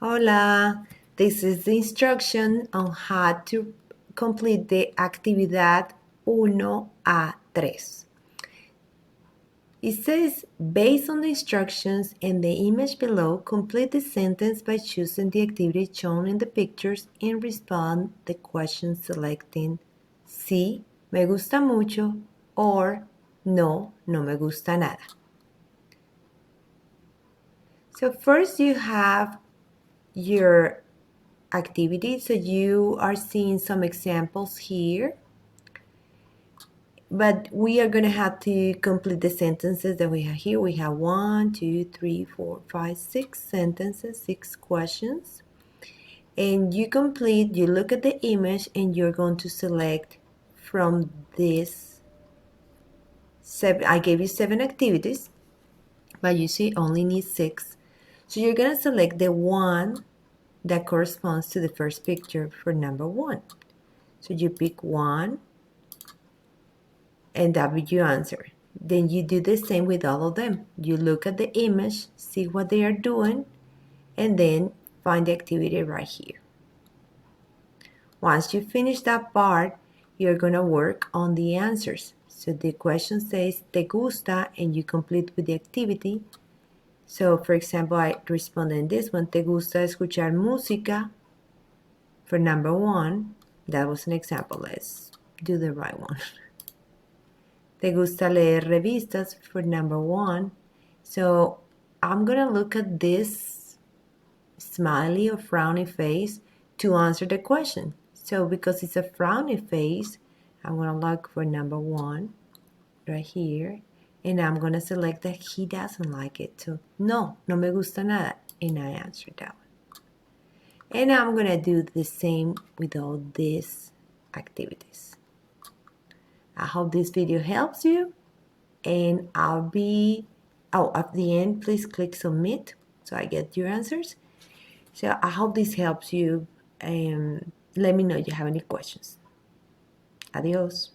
Hola, this is the instruction on how to complete the Actividad 1A-3. It says, based on the instructions and the image below, complete the sentence by choosing the activity shown in the pictures and respond the question selecting sí, me gusta mucho, or no, no me gusta nada. So first you have your activity. So you are seeing some examples here, but we are going to have to complete the sentences that we have here. We have 1, 2, 3, 4, 5, 6 sentences, 6 questions. And you look at the image and you're going to select from this I gave you 7 activities, but you see only need 6. So you're going to select the one that corresponds to the first picture for number 1. So you pick 1 and that will your answer. Then you do the same with all of them. You look at the image, see what they are doing, and then find the activity right here. Once you finish that part, you're going to work on the answers. So the question says, ¿te gusta? And you complete with the activity. So, for example, I responded in this one, ¿te gusta escuchar música? For number 1, that was an example. Let's do the right one. ¿Te gusta leer revistas? For number 1. So I'm going to look at this smiley or frowny face to answer the question. So because it's a frowny face, I'm going to look for number 1 right here. And I'm going to select that he doesn't like it. So no me gusta nada. And I answered that one. And I'm going to do the same with all these activities. I hope this video helps you. And at the end, please click submit so I get your answers. So I hope this helps you, and let me know if you have any questions. Adios.